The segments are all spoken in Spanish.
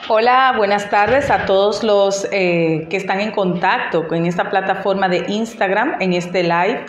Hola, buenas tardes a todos los que están en contacto con esta plataforma de Instagram en este live.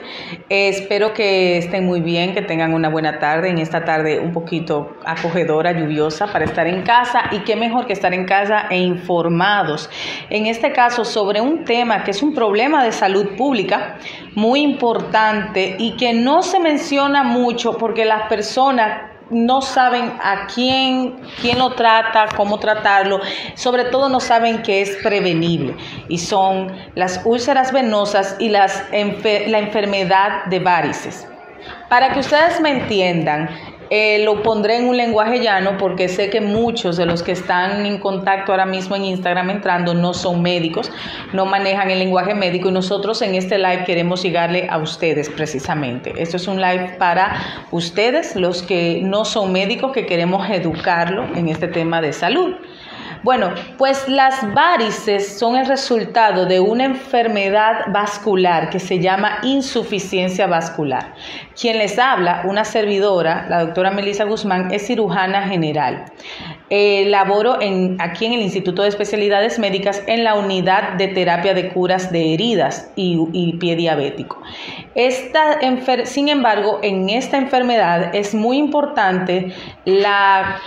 Espero que estén muy bien, que tengan una buena tarde, en esta tarde un poquito acogedora, lluviosa para estar en casa, y qué mejor que estar en casa e informados. En este caso sobre un tema que es un problema de salud pública muy importante y que no se menciona mucho porque las personas no saben a quién lo trata, cómo tratarlo, sobre todo no saben que es prevenible, y son las úlceras venosas y la enfermedad de varices. Para que ustedes me entiendan, lo pondré en un lenguaje llano porque sé que muchos de los que están en contacto ahora mismo en Instagram entrando no son médicos, no manejan el lenguaje médico, y nosotros en este live queremos llegarle a ustedes precisamente. Esto es un live para ustedes, los que no son médicos, que queremos educarlo en este tema de salud. Bueno, pues las varices son el resultado de una enfermedad vascular que se llama insuficiencia vascular. Quien les habla, una servidora, la doctora Melissa Guzmán, es cirujana general. Laboro aquí en el Instituto de Especialidades Médicas en la unidad de terapia de curas de heridas y pie diabético. Sin embargo, en esta enfermedad es muy importante la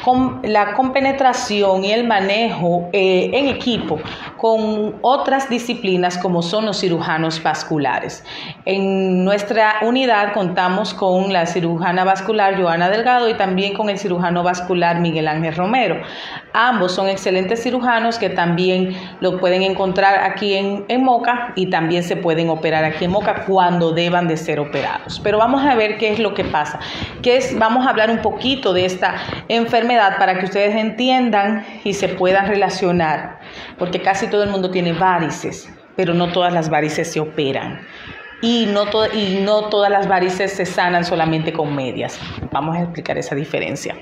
compenetración y el manejo en equipo con otras disciplinas como son los cirujanos vasculares. En nuestra unidad contamos con la cirujana vascular Joana Delgado y también con el cirujano vascular Miguel Ángel Romero. Ambos son excelentes cirujanos que también lo pueden encontrar aquí en Moca, y también se pueden operar aquí en Moca cuando deban de ser operados. Pero vamos a ver qué es lo que pasa. Vamos a hablar un poquito de esta enfermedad para que ustedes entiendan y se puedan relacionar, porque casi todo el mundo tiene varices, pero no todas las varices se operan. Y no todas las varices se sanan solamente con medias. Vamos a explicar esa diferencia.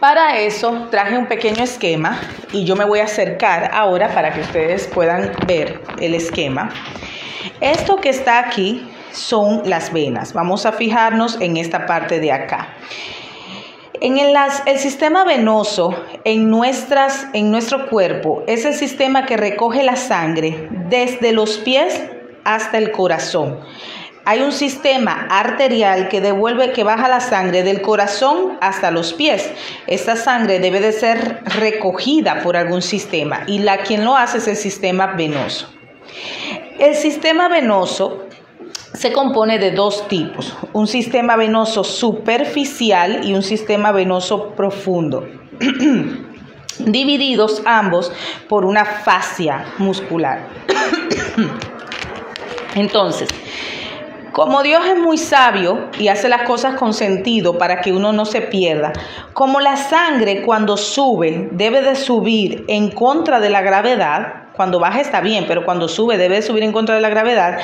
Para eso traje un pequeño esquema y yo me voy a acercar ahora para que ustedes puedan ver el esquema. Esto que está aquí son las venas. Vamos a fijarnos en esta parte de acá. El sistema venoso en nuestro cuerpo es el sistema que recoge la sangre desde los pies hasta el corazón. Hay un sistema arterial que baja la sangre del corazón hasta los pies. Esta sangre debe de ser recogida por algún sistema, y quien lo hace es el sistema venoso. El sistema venoso se compone de dos tipos: un sistema venoso superficial y un sistema venoso profundo, divididos ambos por una fascia muscular. Entonces, como Dios es muy sabio y hace las cosas con sentido para que uno no se pierda, como la sangre cuando sube debe de subir en contra de la gravedad, cuando baja está bien, pero cuando sube debe de subir en contra de la gravedad,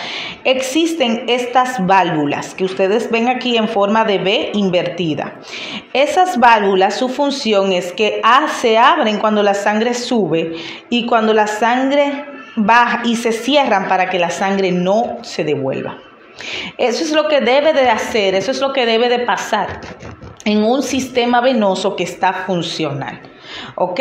existen estas válvulas que ustedes ven aquí en forma de V invertida. Esas válvulas, su función es que se abren cuando la sangre sube y cuando la sangre baja, y se cierran para que la sangre no se devuelva. Eso es lo que debe de hacer, eso es lo que debe de pasar en un sistema venoso que está funcional. ¿Ok?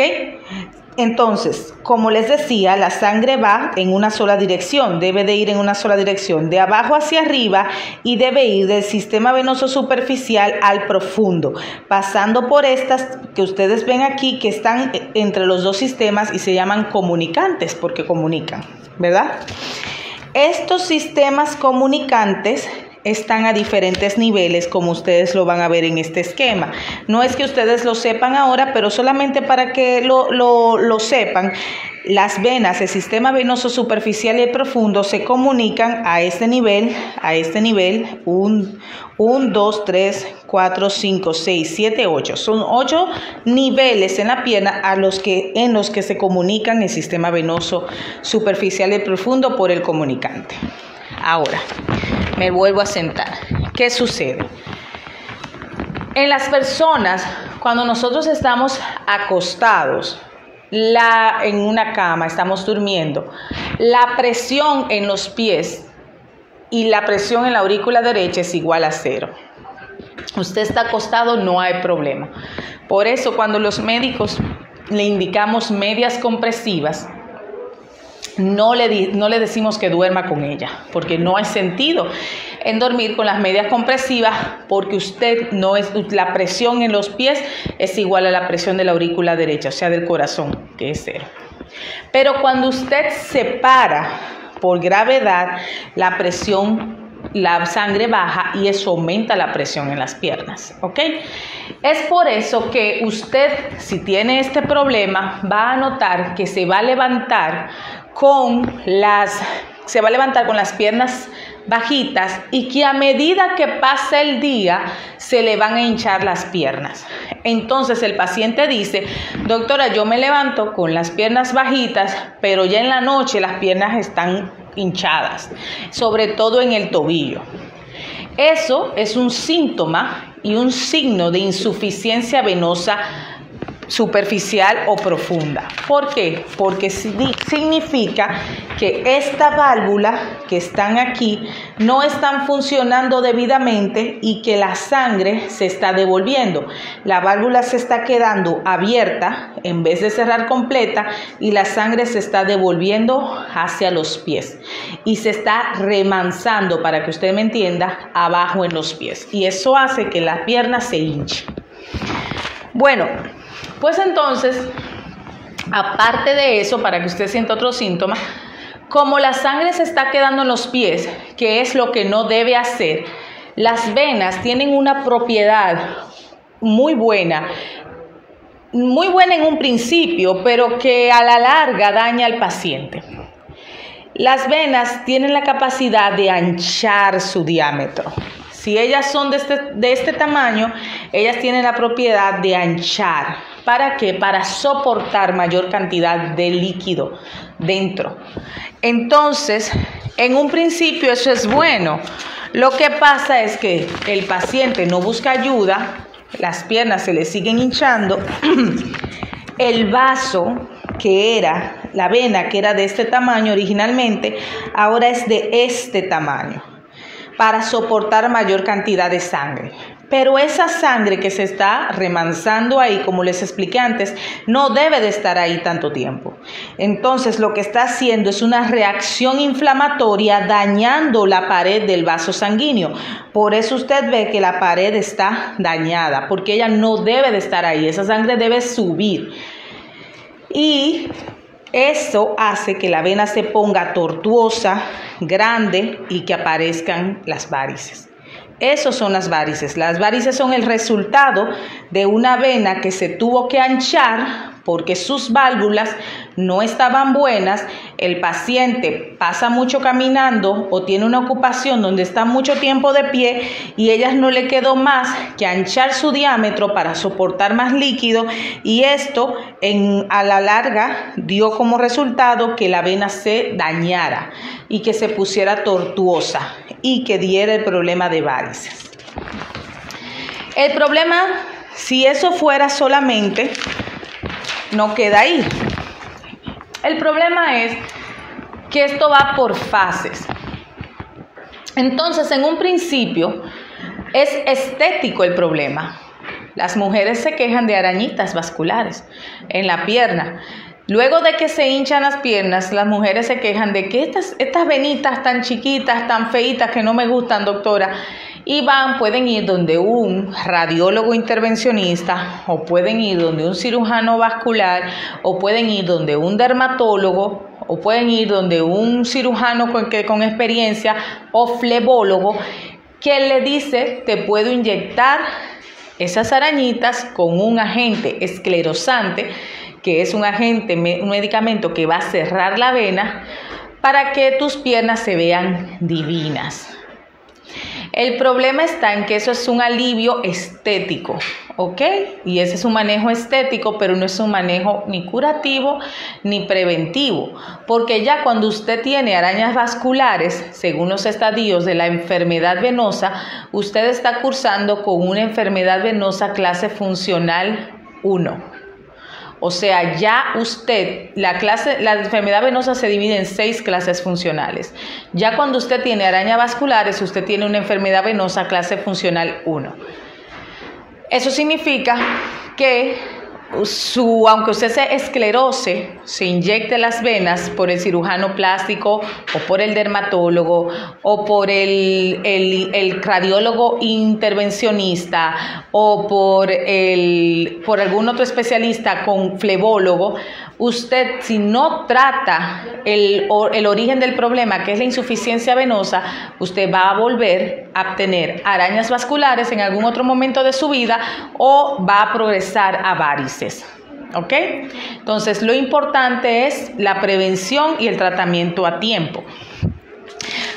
Entonces, como les decía, la sangre va en una sola dirección, debe de ir en una sola dirección, de abajo hacia arriba, y debe ir del sistema venoso superficial al profundo, pasando por estas que ustedes ven aquí, que están entre los dos sistemas y se llaman comunicantes porque comunican, ¿verdad? Estos sistemas comunicantes están a diferentes niveles, como ustedes lo van a ver en este esquema. No es que ustedes lo sepan ahora, pero solamente para que lo sepan. Las venas, el sistema venoso superficial y el profundo, se comunican a este nivel, 1, 2, 3, 4, 5, 6, 7, 8. Son 8 niveles en la pierna en los que se comunican el sistema venoso superficial y el profundo por el comunicante. Ahora, me vuelvo a sentar. ¿Qué sucede? En las personas, cuando nosotros estamos acostados en una cama, estamos durmiendo, la presión en los pies y la presión en la aurícula derecha es igual a 0. Usted está acostado, no hay problema. Por eso, cuando los médicos le indicamos medias compresivas, no le decimos que duerma con ella, porque no hay sentido en dormir con las medias compresivas, porque la presión en los pies es igual a la presión de la aurícula derecha, o sea, del corazón, que es 0. Pero cuando usted se para por gravedad, la sangre baja y eso aumenta la presión en las piernas, ¿ok? Es por eso que usted, si tiene este problema, va a notar que se va a levantar con las piernas bajitas y que a medida que pasa el día se le van a hinchar las piernas. Entonces el paciente dice: doctora, yo me levanto con las piernas bajitas, pero ya en la noche las piernas están hinchadas, sobre todo en el tobillo. Eso es un síntoma y un signo de insuficiencia venosa superficial o profunda. ¿Por qué? Porque significa que esta válvula que están aquí no están funcionando debidamente y que la sangre se está devolviendo. La válvula se está quedando abierta en vez de cerrar completa y la sangre se está devolviendo hacia los pies y se está remansando, para que usted me entienda, abajo en los pies, y eso hace que la pierna se hinche. Bueno, pues entonces, aparte de eso, para que usted sienta otro síntoma, como la sangre se está quedando en los pies, que es lo que no debe hacer, las venas tienen una propiedad muy buena en un principio, pero que a la larga daña al paciente. Las venas tienen la capacidad de anchar su diámetro. Si ellas son de este tamaño, ellas tienen la propiedad de anchar. ¿Para qué? Para soportar mayor cantidad de líquido dentro. Entonces, en un principio eso es bueno. Lo que pasa es que el paciente no busca ayuda, las piernas se le siguen hinchando, el vaso que era, la vena que era de este tamaño originalmente, ahora es de este tamaño, para soportar mayor cantidad de sangre. Pero esa sangre que se está remansando ahí, como les expliqué antes, no debe de estar ahí tanto tiempo. Entonces lo que está haciendo es una reacción inflamatoria dañando la pared del vaso sanguíneo. Por eso usted ve que la pared está dañada, porque ella no debe de estar ahí, esa sangre debe subir. Y eso hace que la vena se ponga tortuosa, grande y que aparezcan las varices. Esas son las varices. Las varices son el resultado de una vena que se tuvo que anchar porque sus válvulas no estaban buenas. El paciente pasa mucho caminando o tiene una ocupación donde está mucho tiempo de pie y a ellas no le quedó más que anchar su diámetro para soportar más líquido, y esto a la larga dio como resultado que la vena se dañara y que se pusiera tortuosa y que diera el problema de varices. El problema, si eso fuera solamente, no queda ahí. El problema es que esto va por fases. Entonces, en un principio, es estético el problema. Las mujeres se quejan de arañitas vasculares en la pierna. Luego de que se hinchan las piernas, las mujeres se quejan de que estas venitas tan chiquitas, tan feitas, que no me gustan, doctora. Y pueden ir donde un radiólogo intervencionista, o pueden ir donde un cirujano vascular, o pueden ir donde un dermatólogo, o pueden ir donde un cirujano con experiencia, o flebólogo, que le dice: te puedo inyectar esas arañitas con un agente esclerosante, que es un medicamento que va a cerrar la vena para que tus piernas se vean divinas. El problema está en que eso es un alivio estético, ¿ok? Y ese es un manejo estético, pero no es un manejo ni curativo ni preventivo, porque ya cuando usted tiene arañas vasculares, según los estadios de la enfermedad venosa, usted está cursando con una enfermedad venosa clase funcional 1. O sea, ya usted, la enfermedad venosa se divide en 6 clases funcionales. Ya cuando usted tiene arañas vasculares, usted tiene una enfermedad venosa clase funcional 1. Eso significa que aunque usted se esclerose, se inyecte las venas por el cirujano plástico o por el dermatólogo o por el radiólogo intervencionista o por algún otro especialista con flebólogo, usted, si no trata el origen del problema, que es la insuficiencia venosa, usted va a volver a tener arañas vasculares en algún otro momento de su vida o va a progresar a varices. ¿Ok? Entonces, lo importante es la prevención y el tratamiento a tiempo.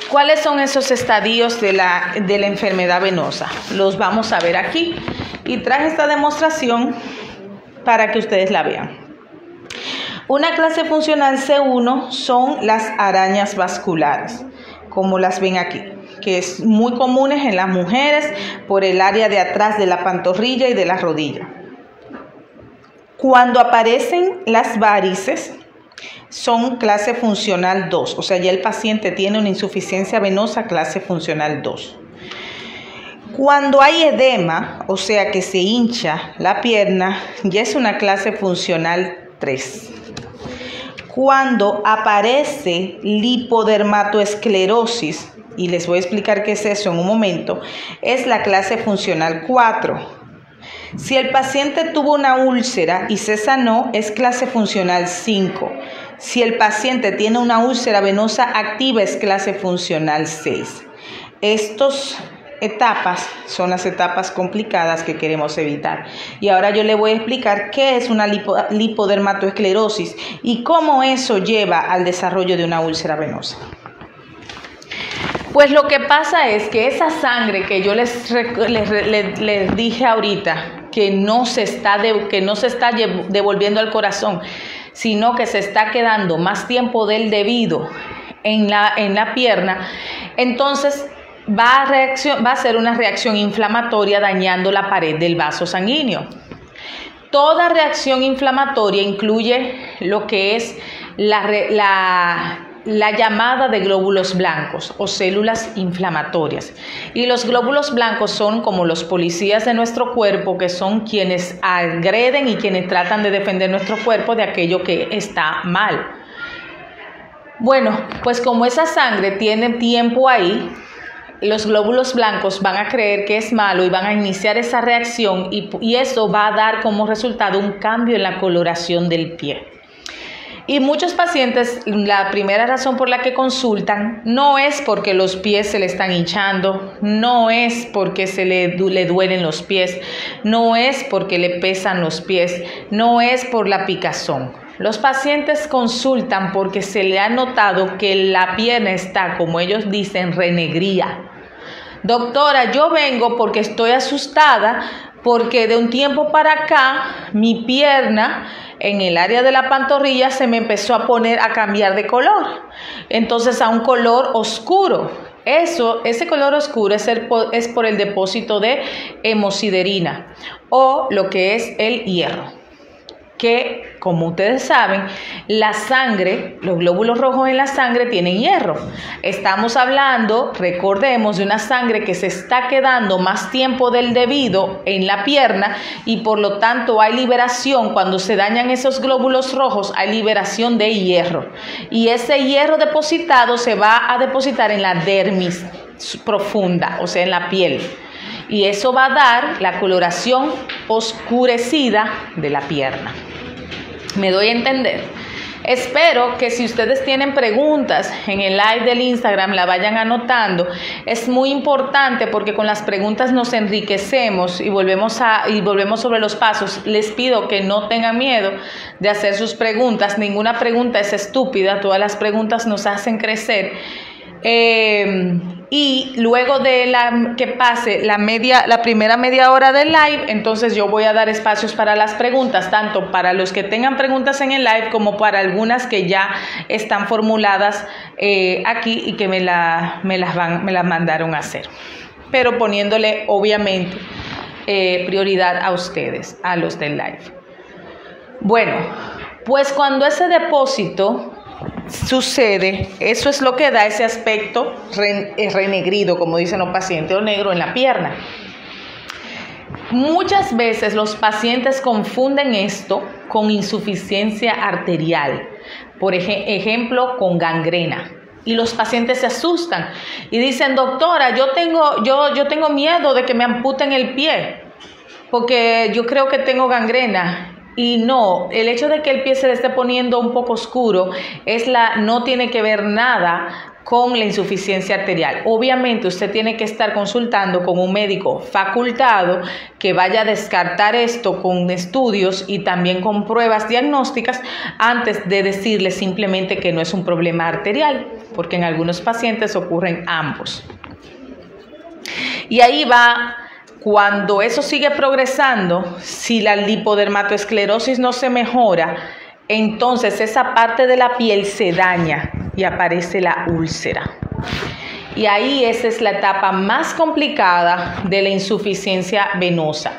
¿Cuáles son esos estadios de la enfermedad venosa? Los vamos a ver aquí y traje esta demostración para que ustedes la vean. Una clase funcional C1 son las arañas vasculares, como las ven aquí, que es muy comunes en las mujeres por el área de atrás de la pantorrilla y de la rodilla. Cuando aparecen las varices, son clase funcional 2, o sea, ya el paciente tiene una insuficiencia venosa clase funcional 2. Cuando hay edema, o sea que se hincha la pierna, ya es una clase funcional 3. Cuando aparece lipodermatoesclerosis, y les voy a explicar qué es eso en un momento, es la clase funcional 4. Si el paciente tuvo una úlcera y se sanó, es clase funcional 5. Si el paciente tiene una úlcera venosa activa, es clase funcional 6. Estas etapas son las etapas complicadas que queremos evitar. Y ahora yo le voy a explicar qué es una lipodermatoesclerosis y cómo eso lleva al desarrollo de una úlcera venosa. Pues lo que pasa es que esa sangre que yo les dije ahorita, que no se está devolviendo al corazón, sino que se está quedando más tiempo del debido en la pierna, entonces va a ser una reacción inflamatoria dañando la pared del vaso sanguíneo. Toda reacción inflamatoria incluye lo que es la llamada de glóbulos blancos o células inflamatorias. Y los glóbulos blancos son como los policías de nuestro cuerpo, que son quienes agreden y quienes tratan de defender nuestro cuerpo de aquello que está mal. Bueno, pues como esa sangre tiene tiempo ahí, los glóbulos blancos van a creer que es malo y van a iniciar esa reacción y eso va a dar como resultado un cambio en la coloración del pie. Y muchos pacientes, la primera razón por la que consultan no es porque los pies se le están hinchando, no es porque le duelen los pies, no es porque le pesan los pies, no es por la picazón. Los pacientes consultan porque se le ha notado que la pierna está, como ellos dicen, renegría. Doctora, yo vengo porque estoy asustada porque de un tiempo para acá mi pierna en el área de la pantorrilla se me empezó a cambiar de color, entonces a un color oscuro. Ese color oscuro es por el depósito de hemosiderina o lo que es el hierro, que como ustedes saben, la sangre, los glóbulos rojos en la sangre tienen hierro. Estamos hablando, recordemos, de una sangre que se está quedando más tiempo del debido en la pierna y por lo tanto hay liberación. Cuando se dañan esos glóbulos rojos hay liberación de hierro y ese hierro depositado se va a depositar en la dermis profunda, o sea en la piel, y eso va a dar la coloración oscurecida de la pierna. ¿Me doy a entender? Espero que si ustedes tienen preguntas en el live del Instagram la vayan anotando. Es muy importante porque con las preguntas nos enriquecemos y volvemos sobre los pasos. Les pido que no tengan miedo de hacer sus preguntas. Ninguna pregunta es estúpida, todas las preguntas nos hacen crecer. Y luego de que pase la primera media hora del live, entonces yo voy a dar espacios para las preguntas, tanto para los que tengan preguntas en el live como para algunas que ya están formuladas aquí y que me las mandaron a hacer, pero poniéndole obviamente prioridad a ustedes, a los del live. Bueno, pues cuando ese depósito sucede, eso es lo que da ese aspecto renegrido, como dicen los pacientes, o negro en la pierna. Muchas veces los pacientes confunden esto con insuficiencia arterial, por ejemplo, con gangrena. Y los pacientes se asustan y dicen, doctora, yo tengo miedo de que me amputen el pie porque yo creo que tengo gangrena. Y no, el hecho de que el pie se le esté poniendo un poco oscuro no tiene que ver nada con la insuficiencia arterial. Obviamente usted tiene que estar consultando con un médico facultado que vaya a descartar esto con estudios y también con pruebas diagnósticas antes de decirle simplemente que no es un problema arterial, porque en algunos pacientes ocurren ambos. Y ahí va, cuando eso sigue progresando, si la lipodermatoesclerosis no se mejora, entonces esa parte de la piel se daña y aparece la úlcera. Y ahí esa es la etapa más complicada de la insuficiencia venosa.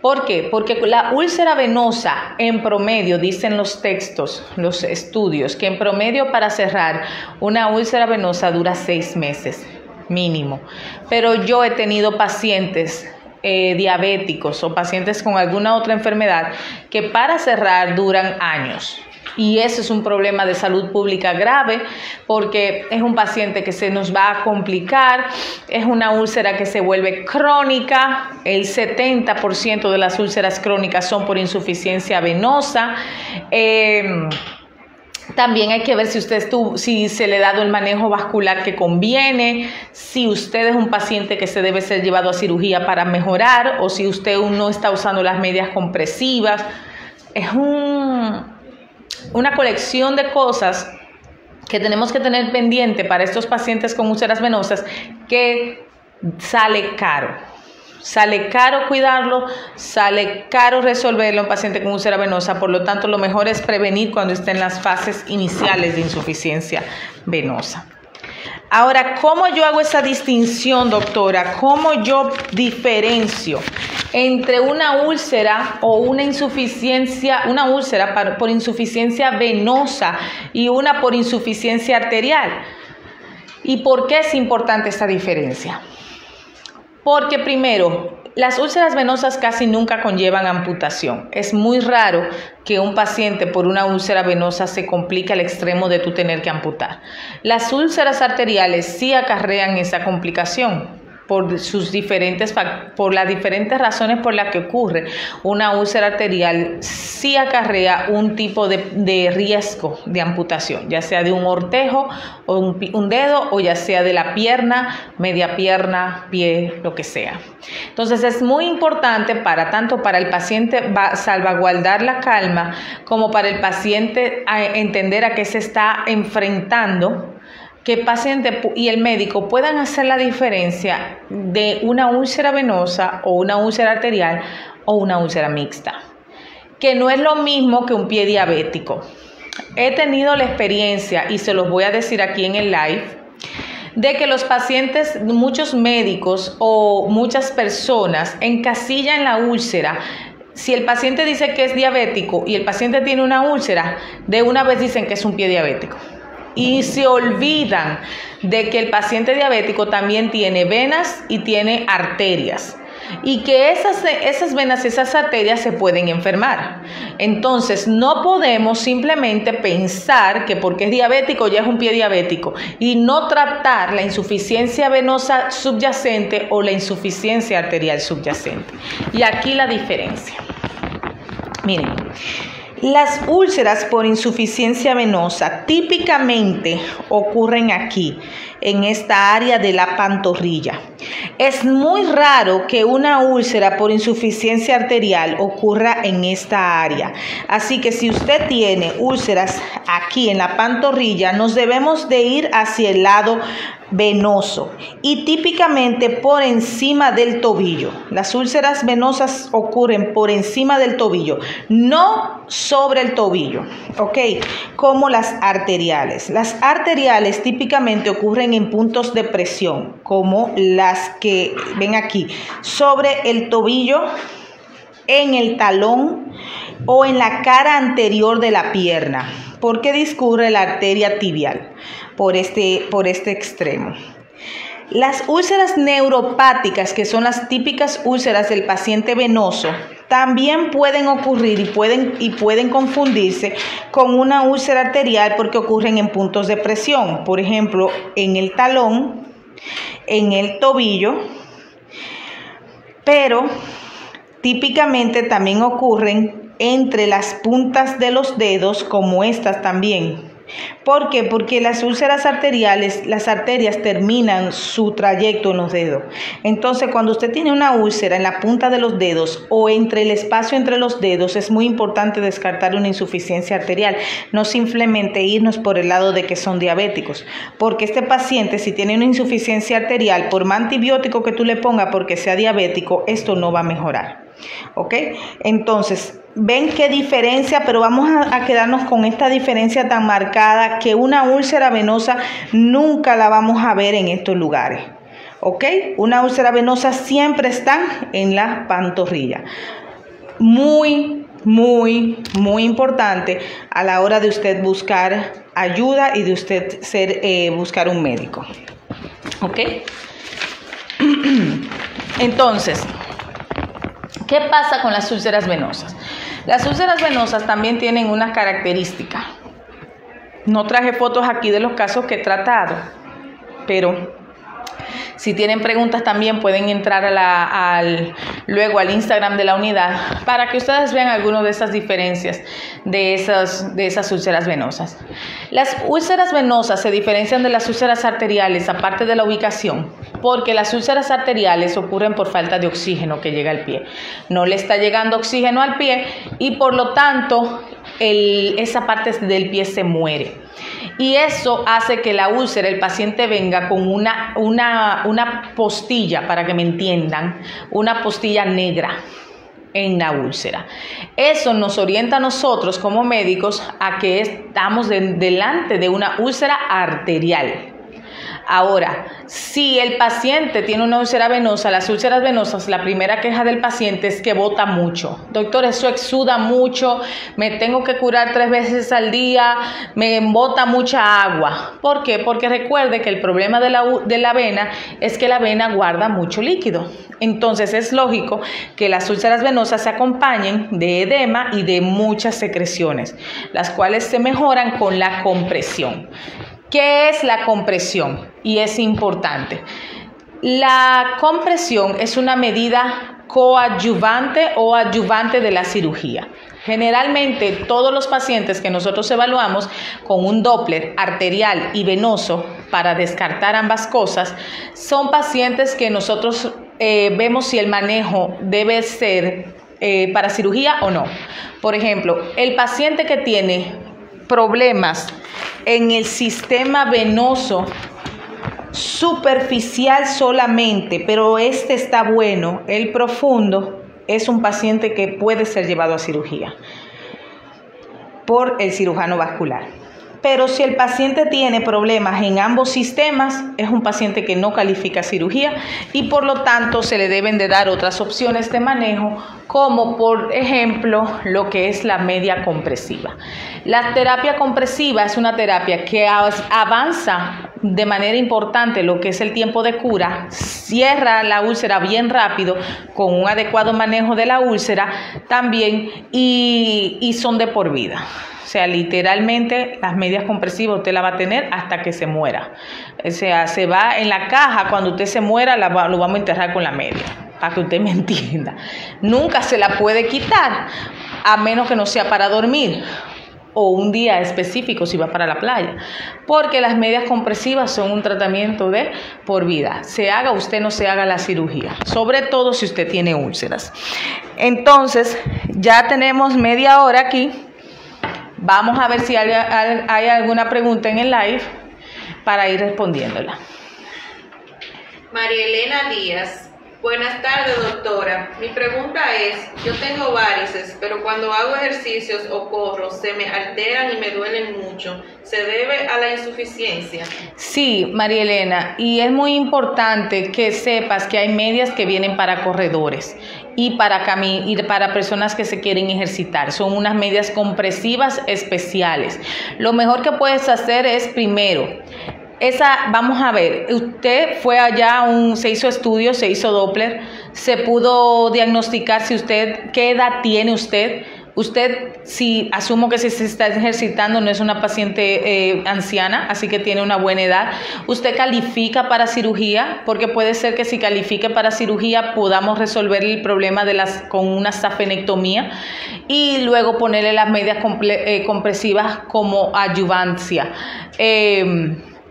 ¿Por qué? Porque la úlcera venosa, en promedio, dicen los textos, los estudios, que en promedio para cerrar una úlcera venosa dura 6 meses mínimo. Pero yo he tenido pacientes diabéticos o pacientes con alguna otra enfermedad que para cerrar duran años. Y eso es un problema de salud pública grave porque es un paciente que se nos va a complicar, es una úlcera que se vuelve crónica, el 70% de las úlceras crónicas son por insuficiencia venosa. También hay que ver si se le ha dado el manejo vascular que conviene, si usted es un paciente que se debe ser llevado a cirugía para mejorar o si usted no está usando las medias compresivas. Es una colección de cosas que tenemos que tener pendiente para estos pacientes con úlceras venosas que sale caro. Sale caro cuidarlo, sale caro resolverlo en paciente con úlcera venosa, por lo tanto lo mejor es prevenir cuando esté en las fases iniciales de insuficiencia venosa. Ahora, ¿cómo yo hago esa distinción, doctora? ¿Cómo yo diferencio entre una úlcera o una úlcera por insuficiencia venosa y una por insuficiencia arterial? ¿Y por qué es importante esta diferencia? Porque primero, las úlceras venosas casi nunca conllevan amputación. Es muy raro que un paciente por una úlcera venosa se complique al extremo de tú tener que amputar. Las úlceras arteriales sí acarrean esa complicación por las diferentes razones por las que ocurre. Una úlcera arterial sí acarrea un tipo de riesgo de amputación, ya sea de un ortejo o un dedo, o ya sea de la pierna, media pierna, pie, lo que sea. Entonces es muy importante tanto para el paciente salvaguardar la calma, como para el paciente entender a qué se está enfrentando, que el paciente y el médico puedan hacer la diferencia de una úlcera venosa o una úlcera arterial o una úlcera mixta, que no es lo mismo que un pie diabético. He tenido la experiencia, y se los voy a decir aquí en el live, de que los pacientes, muchos médicos o muchas personas encasillan la úlcera. Si el paciente dice que es diabético y el paciente tiene una úlcera, de una vez dicen que es un pie diabético. Y se olvidan de que el paciente diabético también tiene venas y tiene arterias. Y que esas venas y esas arterias se pueden enfermar. Entonces no podemos simplemente pensar que porque es diabético ya es un pie diabético y no tratar la insuficiencia venosa subyacente o la insuficiencia arterial subyacente. Y aquí la diferencia. Miren. Las úlceras por insuficiencia venosa típicamente ocurren aquí, en esta área de la pantorrilla. Es muy raro que una úlcera por insuficiencia arterial ocurra en esta área. Así que si usted tiene úlceras aquí en la pantorrilla, nos debemos de ir hacia el lado venoso y típicamente por encima del tobillo. Las úlceras venosas ocurren por encima del tobillo, no sobre el tobillo, ¿ok? Como las arteriales. Las arteriales típicamente ocurren en puntos de presión, como las que ven aquí, sobre el tobillo, en el talón o en la cara anterior de la pierna, porque discurre la arteria tibial por este extremo. Las úlceras neuropáticas, que son las típicas úlceras del paciente venoso, también pueden ocurrir y pueden confundirse con una úlcera arterial porque ocurren en puntos de presión, por ejemplo, en el talón, en el tobillo, pero típicamente también ocurren entre las puntas de los dedos, como estas también. ¿Por qué? Porque las úlceras arteriales, las arterias terminan su trayecto en los dedos. Entonces, cuando usted tiene una úlcera en la punta de los dedos o entre el espacio entre los dedos, es muy importante descartar una insuficiencia arterial, no simplemente irnos por el lado de que son diabéticos, porque este paciente, si tiene una insuficiencia arterial, por más antibiótico que tú le pongas porque sea diabético, esto no va a mejorar. ¿Ok? Entonces, ven qué diferencia, pero vamos a quedarnos con esta diferencia tan marcada que una úlcera venosa nunca la vamos a ver en estos lugares. ¿Ok? Una úlcera venosa siempre está en la pantorrilla. Muy importante a la hora de usted buscar ayuda y de usted buscar un médico. ¿Ok? Entonces, ¿qué pasa con las úlceras venosas? Las úlceras venosas también tienen una característica. No traje fotos aquí de los casos que he tratado, pero si tienen preguntas también pueden entrar luego al Instagram de la unidad para que ustedes vean algunas de esas diferencias de esas úlceras venosas. Las úlceras venosas se diferencian de las úlceras arteriales, aparte de la ubicación, porque las úlceras arteriales ocurren por falta de oxígeno que llega al pie. No le está llegando oxígeno al pie y por lo tanto esa parte del pie se muere. Y eso hace que la úlcera, el paciente venga con una postilla, para que me entiendan, una postilla negra en la úlcera. Eso nos orienta a nosotros como médicos a que estamos delante de una úlcera arterial. Ahora, si el paciente tiene una úlcera venosa, las úlceras venosas, la primera queja del paciente es que bota mucho. Doctor, eso exuda mucho, me tengo que curar 3 veces al día, me bota mucha agua. ¿Por qué? Porque recuerde que el problema de la vena es que la vena guarda mucho líquido. Entonces es lógico que las úlceras venosas se acompañen de edema y de muchas secreciones, las cuales se mejoran con la compresión. ¿Qué es la compresión? Y es importante. La compresión es una medida coadyuvante o adyuvante de la cirugía. Generalmente todos los pacientes que nosotros evaluamos con un Doppler arterial y venoso para descartar ambas cosas son pacientes que nosotros vemos si el manejo debe ser para cirugía o no. Por ejemplo, el paciente que tiene problemas en el sistema venoso superficial solamente, pero este está bueno, el profundo, es un paciente que puede ser llevado a cirugía por el cirujano vascular. Pero si el paciente tiene problemas en ambos sistemas, es un paciente que no califica cirugía y por lo tanto se le deben de dar otras opciones de manejo, como por ejemplo lo que es la media compresiva. La terapia compresiva es una terapia que avanza de manera importante lo que es el tiempo de cura, cierra la úlcera bien rápido con un adecuado manejo de la úlcera también y son de por vida. O sea, literalmente las medias compresivas usted la va a tener hasta que se muera. O sea, se va en la caja, cuando usted se muera lo vamos a enterrar con la media, para que usted me entienda. Nunca se la puede quitar, a menos que no sea para dormir o un día específico si va para la playa, porque las medias compresivas son un tratamiento de por vida. Se haga usted no se haga la cirugía, sobre todo si usted tiene úlceras. Entonces, ya tenemos media hora aquí. Vamos a ver si hay alguna pregunta en el live para ir respondiéndola. María Elena Díaz. Buenas tardes, doctora. Mi pregunta es, yo tengo varices, pero cuando hago ejercicios o corro se me alteran y me duelen mucho. ¿Se debe a la insuficiencia? Sí, María Elena, y es muy importante que sepas que hay medias que vienen para corredores y para personas que se quieren ejercitar. Son unas medias compresivas especiales. Lo mejor que puedes hacer es, primero, Vamos a ver, usted fue allá, se hizo estudios, se hizo Doppler, se pudo diagnosticar qué edad tiene usted. Usted, si asumo que si se está ejercitando, no es una paciente anciana, así que tiene una buena edad. ¿Usted califica para cirugía? Porque puede ser que si califique para cirugía podamos resolver el problema con una safenectomía y luego ponerle las medias compresivas como adyuvancia.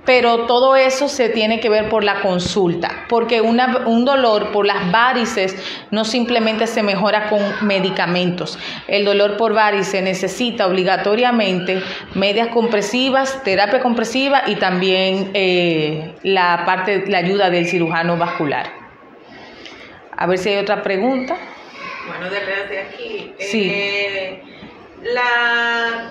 Pero todo eso se tiene que ver por la consulta, porque un dolor por las varices no simplemente se mejora con medicamentos. El dolor por varices necesita obligatoriamente medias compresivas, terapia compresiva y también la ayuda del cirujano vascular. A ver si hay otra pregunta. Bueno, desde aquí. Sí.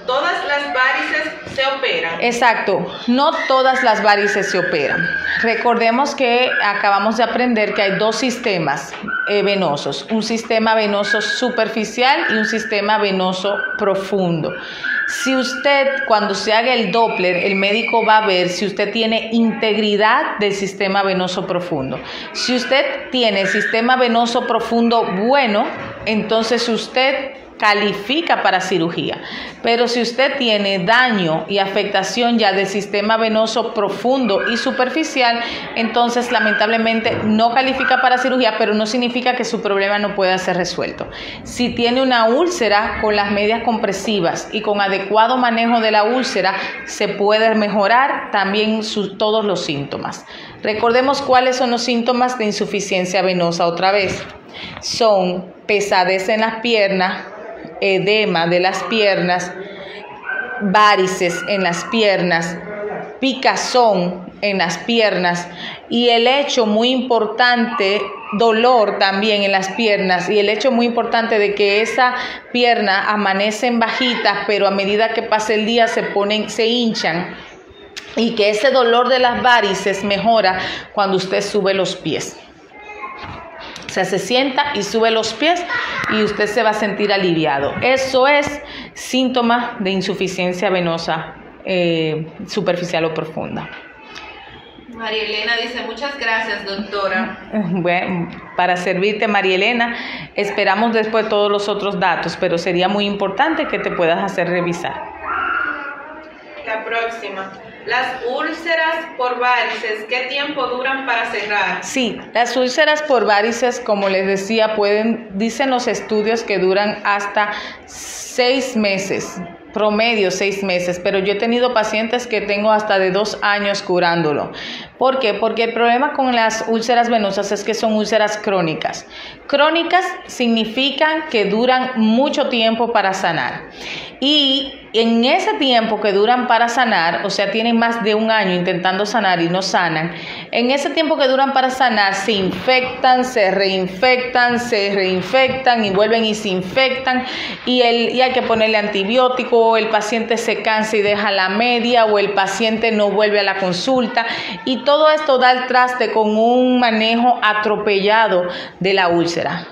¿Todas las varices se operan? Exacto, no todas las varices se operan. Recordemos que acabamos de aprender que hay dos sistemas venosos, un sistema venoso superficial y un sistema venoso profundo. Si usted, cuando se haga el Doppler, el médico va a ver si usted tiene integridad del sistema venoso profundo. Si usted tiene el sistema venoso profundo bueno, entonces usted califica para cirugía, pero si usted tiene daño y afectación ya del sistema venoso profundo y superficial, entonces lamentablemente no califica para cirugía, pero no significa que su problema no pueda ser resuelto. Si tiene una úlcera, con las medias compresivas y con adecuado manejo de la úlcera se puede mejorar también todos los síntomas. Recordemos cuáles son los síntomas de insuficiencia venosa otra vez. Son pesadez en las piernas, edema de las piernas, varices en las piernas, picazón en las piernas y el hecho muy importante, dolor también en las piernas y el hecho muy importante de que esa pierna amanecen bajitas, pero a medida que pasa el día se hinchan y que ese dolor de las varices mejora cuando usted sube los pies. O sea, se sienta y sube los pies y usted se va a sentir aliviado. Eso es síntoma de insuficiencia venosa superficial o profunda. María Elena dice, muchas gracias, doctora. Bueno, para servirte, María Elena, esperamos después todos los otros datos, pero sería muy importante que te puedas hacer revisar. La próxima. Las úlceras por varices, ¿qué tiempo duran para cerrar? Sí, las úlceras por varices, como les decía, dicen los estudios que duran hasta 6 meses, promedio 6 meses, pero yo he tenido pacientes que tengo hasta de 2 años curándolo. ¿Por qué? Porque el problema con las úlceras venosas es que son úlceras crónicas. Crónicas significan que duran mucho tiempo para sanar. Y en ese tiempo que duran para sanar, o sea, tienen más de 1 año intentando sanar y no sanan, en ese tiempo que duran para sanar se infectan, se reinfectan y vuelven y se infectan y hay que ponerle antibiótico, el paciente se cansa y deja la media o el paciente no vuelve a la consulta y todo esto da el traste con un manejo atropellado de la úlcera.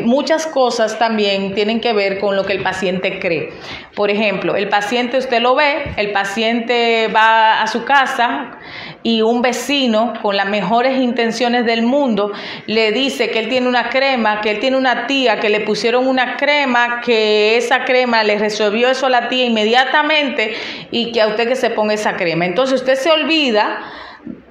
Muchas cosas también tienen que ver con lo que el paciente cree. Por ejemplo, el paciente, usted lo ve, el paciente va a su casa y un vecino con las mejores intenciones del mundo le dice que él tiene una crema, que él tiene una tía que le pusieron una crema, que esa crema le resolvió eso a la tía inmediatamente y que a usted que se ponga esa crema. Entonces usted se olvida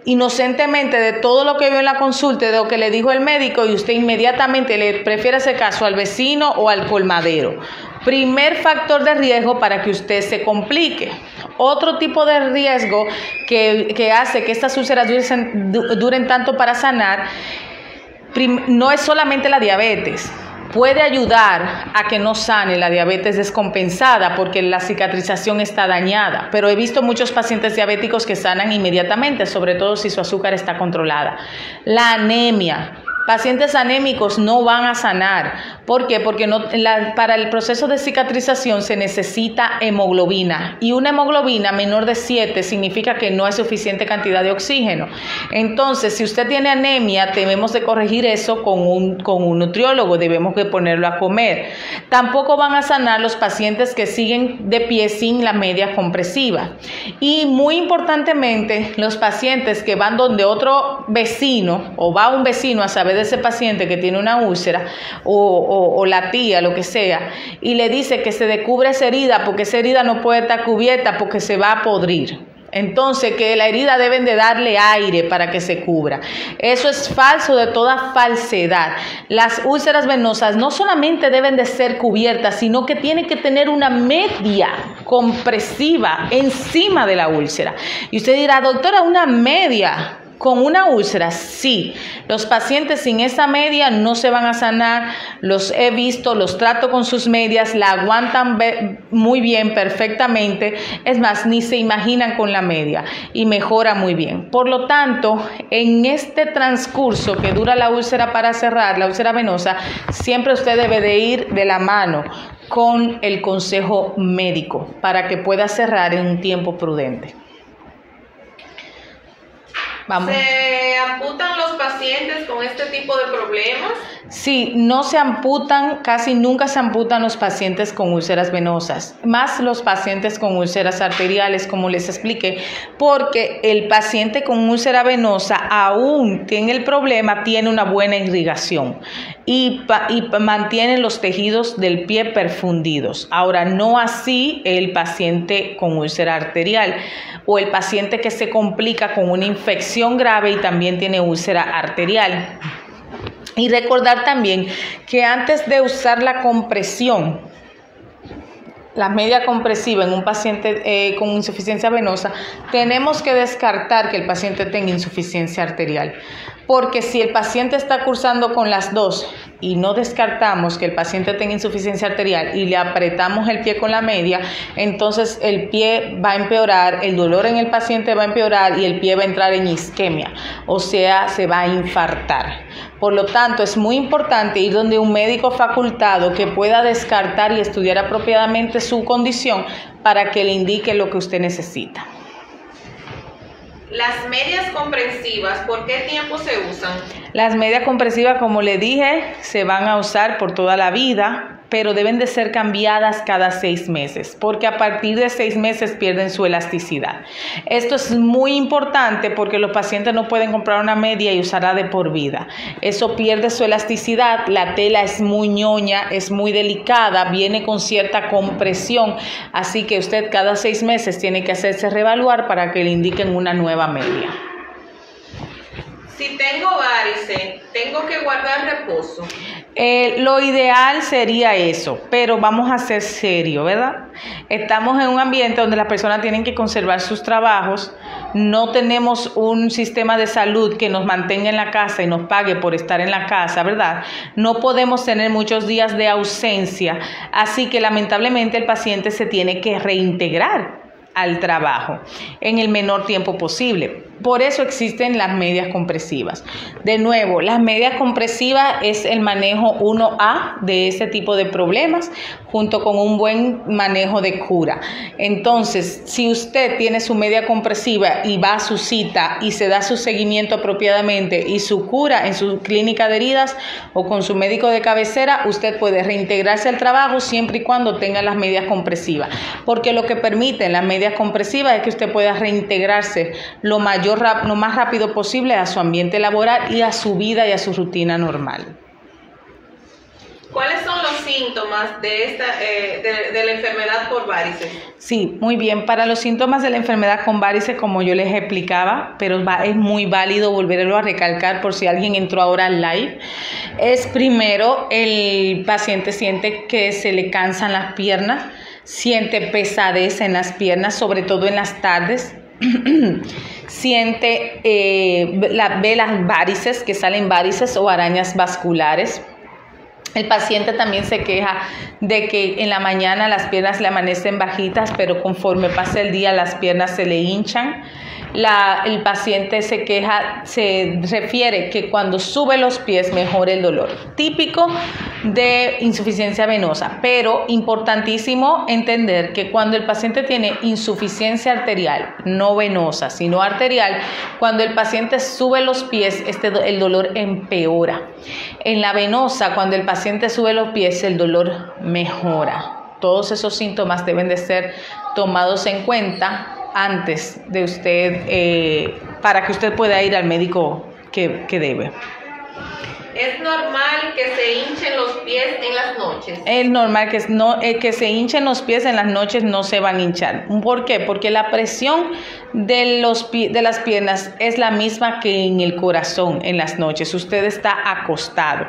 inocentemente de todo lo que vio en la consulta, de lo que le dijo el médico y usted inmediatamente le prefiere ese caso al vecino o al colmadero. Primer factor de riesgo para que usted se complique. Otro tipo de riesgo que hace que estas úlceras duren tanto para sanar no es solamente la diabetes. Puede ayudar a que no sane la diabetes descompensada porque la cicatrización está dañada, pero he visto muchos pacientes diabéticos que sanan inmediatamente, sobre todo si su azúcar está controlada. La anemia Pacientes anémicos no van a sanar. ¿Por qué? Porque para el proceso de cicatrización se necesita hemoglobina, y una hemoglobina menor de 7 significa que no hay suficiente cantidad de oxígeno. Entonces, si usted tiene anemia, debemos de corregir eso con un nutriólogo, debemos de ponerlo a comer. Tampoco van a sanar los pacientes que siguen de pie sin la media compresiva. Y muy importantemente, los pacientes que van donde otro vecino, o va un vecino a saber de ese paciente que tiene una úlcera, o la tía, lo que sea, y le dice que se descubra esa herida, porque esa herida no puede estar cubierta porque se va a podrir. Entonces, que la herida deben de darle aire para que se cubra. Eso es falso de toda falsedad. Las úlceras venosas no solamente deben de ser cubiertas, sino que tienen que tener una media compresiva encima de la úlcera. Y usted dirá, doctora, ¿una media con una úlcera? Sí, los pacientes sin esa media no se van a sanar. Los he visto, los trato con sus medias, la aguantan muy bien, perfectamente. Es más, ni se imaginan con la media y mejora muy bien. Por lo tanto, en este transcurso que dura la úlcera para cerrar, la úlcera venosa, siempre usted debe de ir de la mano con el consejo médico para que pueda cerrar en un tiempo prudente. Vamos. ¿Se amputan los pacientes con este tipo de problemas? Sí, no se amputan, casi nunca se amputan los pacientes con úlceras venosas, más los pacientes con úlceras arteriales, como les expliqué, porque el paciente con úlcera venosa aún tiene el problema, tiene una buena irrigación y mantiene los tejidos del pie perfundidos. Ahora, no así el paciente con úlcera arterial o el paciente que se complica con una infección grave y también tiene úlcera arterial. Y recordar también que antes de usar la compresión, la media compresiva en un paciente con insuficiencia venosa, tenemos que descartar que el paciente tenga insuficiencia arterial. Porque si el paciente está cursando con las dos y no descartamos que el paciente tenga insuficiencia arterial y le apretamos el pie con la media, entonces el pie va a empeorar, el dolor en el paciente va a empeorar y el pie va a entrar en isquemia, o sea, se va a infartar. Por lo tanto, es muy importante ir donde un médico facultado que pueda descartar y estudiar apropiadamente su condición para que le indique lo que usted necesita. Las medias comprensivas, ¿por qué tiempo se usan? Las medias comprensivas, como le dije, se van a usar por toda la vida, pero deben de ser cambiadas cada 6 meses, porque a partir de 6 meses pierden su elasticidad. Esto es muy importante porque los pacientes no pueden comprar una media y usarla de por vida. Eso pierde su elasticidad, la tela es muy ñoña, es muy delicada, viene con cierta compresión, así que usted cada 6 meses tiene que hacerse reevaluar para que le indiquen una nueva media. Si tengo varices, ¿tengo que guardar reposo? Lo ideal sería eso, pero vamos a ser serios, ¿verdad? Estamos en un ambiente donde las personas tienen que conservar sus trabajos, no tenemos un sistema de salud que nos mantenga en la casa y nos pague por estar en la casa, ¿verdad? No podemos tener muchos días de ausencia, así que lamentablemente el paciente se tiene que reintegrar al trabajo en el menor tiempo posible. Por eso existen las medias compresivas. De nuevo, las medias compresivas es el manejo 1A de este tipo de problemas, junto con un buen manejo de cura. Entonces, si usted tiene su media compresiva y va a su cita y se da su seguimiento apropiadamente y su cura en su clínica de heridas o con su médico de cabecera, usted puede reintegrarse al trabajo siempre y cuando tenga las medias compresivas. Porque lo que permiten las medias compresivas es que usted pueda reintegrarse lo más rápido posible a su ambiente laboral y a su vida y a su rutina normal. ¿Cuáles son los síntomas de la enfermedad por varices? Sí, muy bien. Para los síntomas de la enfermedad con varices, como yo les explicaba, pero es muy válido volverlo a recalcar por si alguien entró ahora al live, es primero el paciente siente que se le cansan las piernas, siente pesadez en las piernas, sobre todo en las tardes. Siente, ve las varices, que salen varices o arañas vasculares. El paciente también se queja de que en la mañana las piernas le amanecen bajitas, pero conforme pasa el día las piernas se le hinchan. el paciente se queja, se refiere que cuando sube los pies mejora el dolor. Típico de insuficiencia venosa, pero importantísimo entender que cuando el paciente tiene insuficiencia arterial, no venosa, sino arterial, cuando el paciente sube los pies, el dolor empeora. En la venosa, cuando el paciente sube los pies, el dolor mejora. Todos esos síntomas deben de ser tomados en cuenta antes de usted, para que usted pueda ir al médico que debe. ¿Es normal que se hinchen los pies en las noches? Es normal que se hinchen los pies en las noches, no se van a hinchar. ¿Por qué? Porque la presión de las piernas es la misma que en el corazón en las noches. Usted está acostado.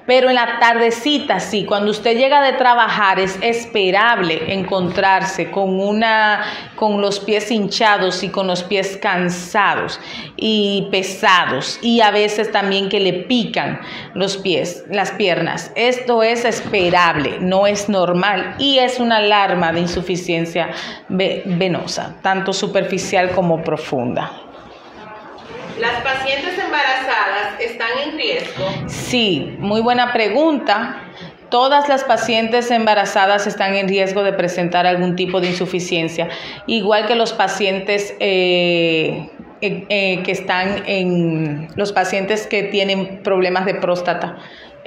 Pero en la tardecita, sí, cuando usted llega de trabajar, es esperable encontrarse con los pies hinchados y con los pies cansados y pesados. Y a veces también que le pican los pies, las piernas. Esto es esperable, no es normal y es una alarma de insuficiencia venosa, tanto superficial como profunda. ¿Las pacientes embarazadas están en riesgo? Sí, muy buena pregunta. Todas las pacientes embarazadas están en riesgo de presentar algún tipo de insuficiencia, igual que los pacientes los pacientes que tienen problemas de próstata,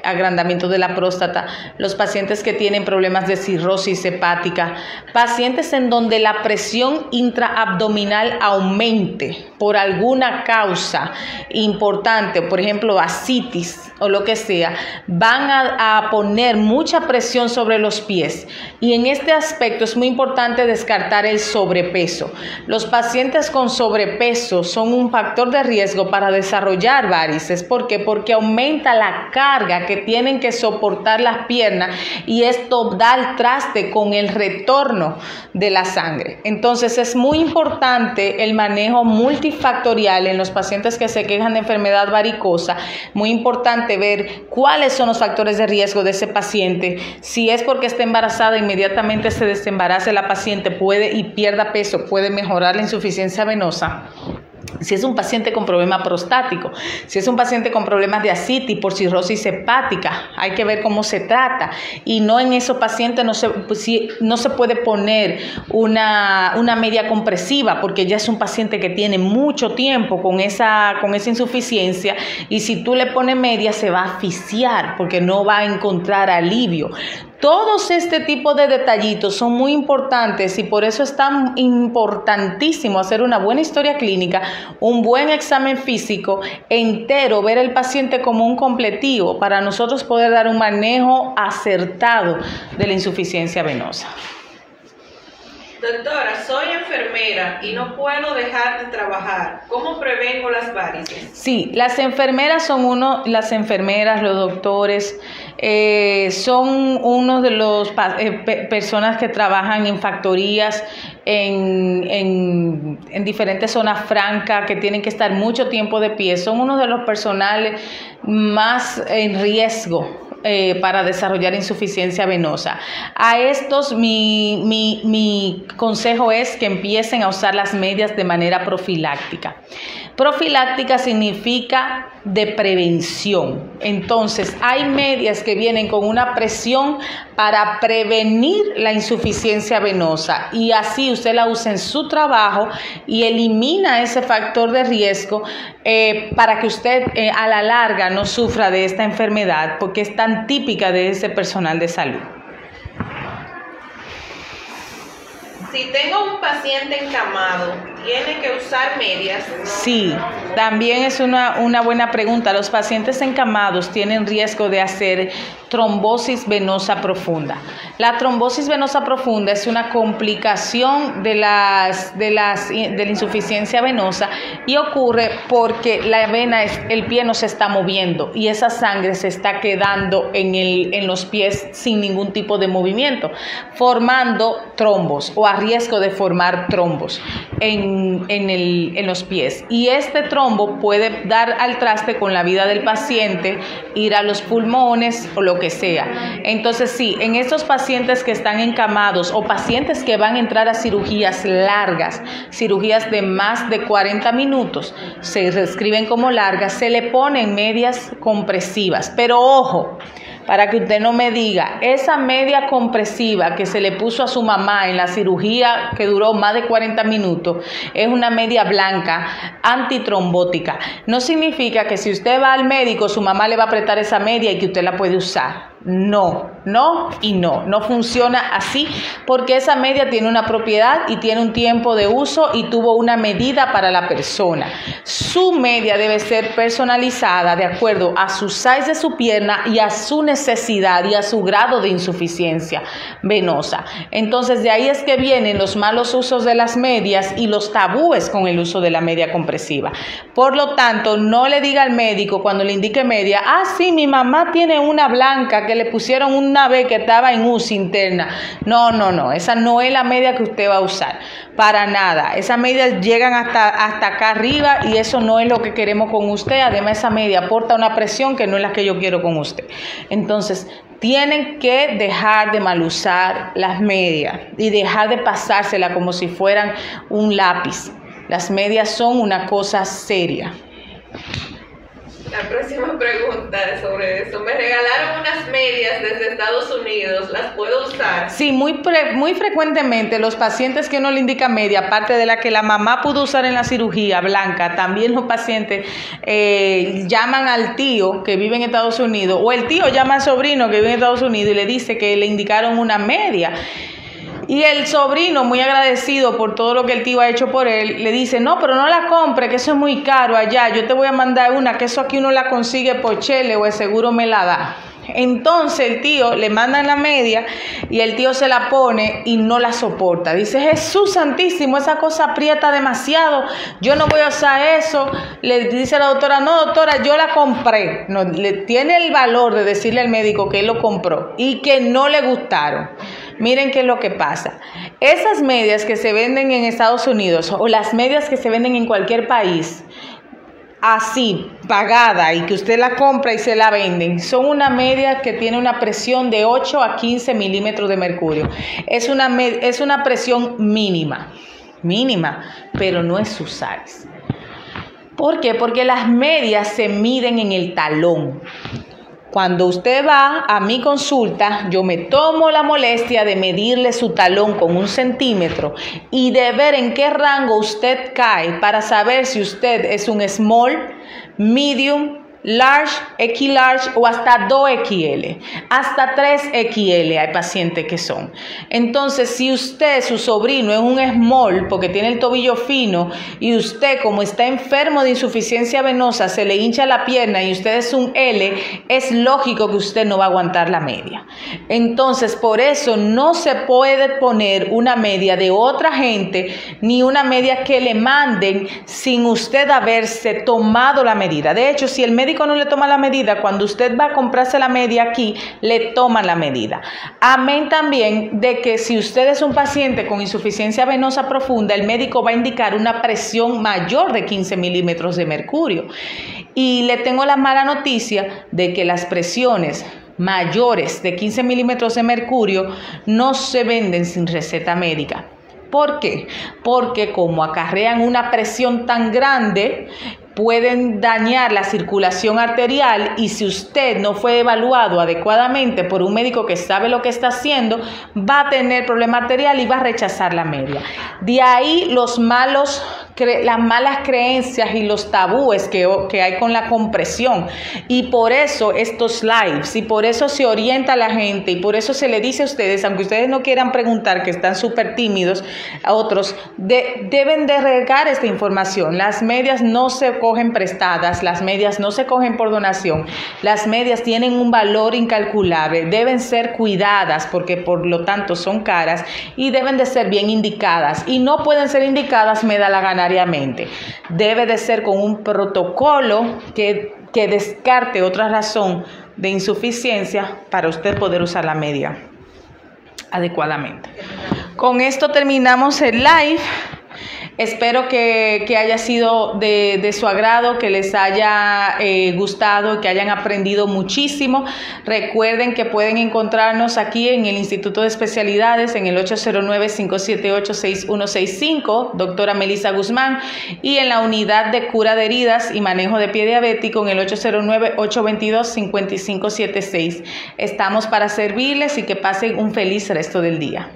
agrandamiento de la próstata, los pacientes que tienen problemas de cirrosis hepática, pacientes en donde la presión intraabdominal aumente por alguna causa importante, por ejemplo, ascitis o lo que sea, van a poner mucha presión sobre los pies. Y en este aspecto es muy importante descartar el sobrepeso. Los pacientes con sobrepeso son un factor de riesgo para desarrollar varices. ¿Por qué? Porque aumenta la carga que tienen que soportar las piernas y esto da al traste con el retorno de la sangre. Entonces es muy importante el manejo multifactorial en los pacientes que se quejan de enfermedad varicosa. Muy importante ver cuáles son los factores de riesgo de ese paciente. Si es porque está embarazada, inmediatamente se desembarace la paciente, puede y pierda peso, puede mejorar la insuficiencia venosa. Si es un paciente con problema prostático, si es un paciente con problemas de ascitis por cirrosis hepática, hay que ver cómo se trata. Y no en esos pacientes no se puede poner una media compresiva, porque ya es un paciente que tiene mucho tiempo con esa insuficiencia, y si tú le pones media se va a asfixiar porque no va a encontrar alivio. Todos este tipo de detallitos son muy importantes y por eso es tan importantísimo hacer una buena historia clínica, un buen examen físico entero, ver el paciente como un completivo para nosotros poder dar un manejo acertado de la insuficiencia venosa. Doctora, soy enfermera y no puedo dejar de trabajar. ¿Cómo prevengo las varices? Sí, las enfermeras, los doctores, son uno de los personas que trabajan en factorías, en diferentes zonas francas, que tienen que estar mucho tiempo de pie. Son uno de los personales más en riesgo para desarrollar insuficiencia venosa. A estos mi consejo es que empiecen a usar las medias de manera profiláctica. Profiláctica significa de prevención. Entonces, hay medias que vienen con una presión para prevenir la insuficiencia venosa y así usted la usa en su trabajo y elimina ese factor de riesgo para que usted a la larga no sufra de esta enfermedad, porque es tan típica de ese personal de salud. Si tengo un paciente encamado, ¿tiene que usar medias? Sí, también es una buena pregunta. Los pacientes encamados tienen riesgo de hacer trombosis venosa profunda. La trombosis venosa profunda es una complicación de la insuficiencia venosa y ocurre porque la vena, el pie no se está moviendo y esa sangre se está quedando en los pies sin ningún tipo de movimiento, formando trombos o a riesgo de formar trombos en los pies. Y este trombo puede dar al traste con la vida del paciente, ir a los pulmones o lo que sea. Entonces sí, en estos pacientes que están encamados o pacientes que van a entrar a cirugías largas, cirugías de más de 40 minutos, se describen como largas, se le ponen medias compresivas. Pero ojo, para que usted no me diga, esa media compresiva que se le puso a su mamá en la cirugía que duró más de 40 minutos, es una media blanca antitrombótica. No significa que si usted va al médico, su mamá le va a apretar esa media y que usted la puede usar. No, no y no. No funciona así porque esa media tiene una propiedad y tiene un tiempo de uso y tuvo una medida para la persona. Su media debe ser personalizada de acuerdo a su size de su pierna y a su necesidad y a su grado de insuficiencia venosa. Entonces de ahí es que vienen los malos usos de las medias y los tabúes con el uso de la media compresiva. Por lo tanto, no le diga al médico cuando le indique media, sí, mi mamá tiene una blanca que le pusieron una vez que estaba en UCI interna. No, esa no es la media que usted va a usar, para nada. Esas medias llegan hasta acá arriba y eso no es lo que queremos con usted. Además, esa media aporta una presión que no es la que yo quiero con usted. Entonces, tienen que dejar de mal usar las medias y dejar de pasársela como si fueran un lápiz. Las medias son una cosa seria. La próxima pregunta es sobre eso. Me regalaron unas medias desde Estados Unidos. ¿Las puedo usar? Sí, muy frecuentemente los pacientes que no le indican media, aparte de la que la mamá pudo usar en la cirugía blanca, también los pacientes llaman al tío que vive en Estados Unidos, o el tío llama al sobrino que vive en Estados Unidos y le dice que le indicaron una media. Y el sobrino, muy agradecido por todo lo que el tío ha hecho por él, le dice, no, pero no la compre, que eso es muy caro allá, yo te voy a mandar una, que eso aquí uno la consigue por chele o el seguro me la da. Entonces el tío le manda la media y el tío se la pone y no la soporta. Dice, Jesús santísimo, esa cosa aprieta demasiado, yo no voy a usar eso. Le dice la doctora, no doctora, yo la compré. No, le tiene el valor de decirle al médico que él lo compró y que no le gustaron. Miren qué es lo que pasa. Esas medias que se venden en Estados Unidos o las medias que se venden en cualquier país, así, pagada y que usted la compra y se la venden, son una media que tiene una presión de 8 a 15 milímetros de mercurio. Es una presión mínima, pero no es su size. ¿Por qué? Porque las medias se miden en el talón. Cuando usted va a mi consulta, yo me tomo la molestia de medirle su talón con 1 centímetro y de ver en qué rango usted cae para saber si usted es un small, medium, large, X-large o hasta 2XL, hasta 3XL hay pacientes que son. Entonces, si usted, su sobrino, es un small porque tiene el tobillo fino y usted, como está enfermo de insuficiencia venosa, se le hincha la pierna y usted es un L, es lógico que usted no va a aguantar la media. Entonces, por eso no se puede poner una media de otra gente ni una media que le manden sin usted haberse tomado la medida. De hecho, si el médico no le toma la medida, cuando usted va a comprarse la media aquí, le toman la medida. Amén también de que si usted es un paciente con insuficiencia venosa profunda, el médico va a indicar una presión mayor de 15 milímetros de mercurio. Y le tengo la mala noticia de que las presiones mayores de 15 milímetros de mercurio no se venden sin receta médica. ¿Por qué? Porque como acarrean una presión tan grande, pueden dañar la circulación arterial y si usted no fue evaluado adecuadamente por un médico que sabe lo que está haciendo, va a tener problema arterial y va a rechazar la media. De ahí las malas creencias y los tabúes que hay con la compresión. Y por eso estos lives, y por eso se orienta a la gente, y por eso se le dice a ustedes, aunque ustedes no quieran preguntar, que están súper tímidos, a otros, deben de regar esta información. Las medias no se cogen prestadas, las medias no se cogen por donación, las medias tienen un valor incalculable, deben ser cuidadas porque por lo tanto son caras y deben de ser bien indicadas y no pueden ser indicadas medalaganariamente. Debe de ser con un protocolo que descarte otra razón de insuficiencia para usted poder usar la media adecuadamente. Con esto terminamos el live. Espero que haya sido de su agrado, que les haya gustado, que hayan aprendido muchísimo. Recuerden que pueden encontrarnos aquí en el Instituto de Especialidades en el 809-578-6165, doctora Melissa Guzmán, y en la unidad de cura de heridas y manejo de pie diabético en el 809-822-5576. Estamos para servirles y que pasen un feliz resto del día.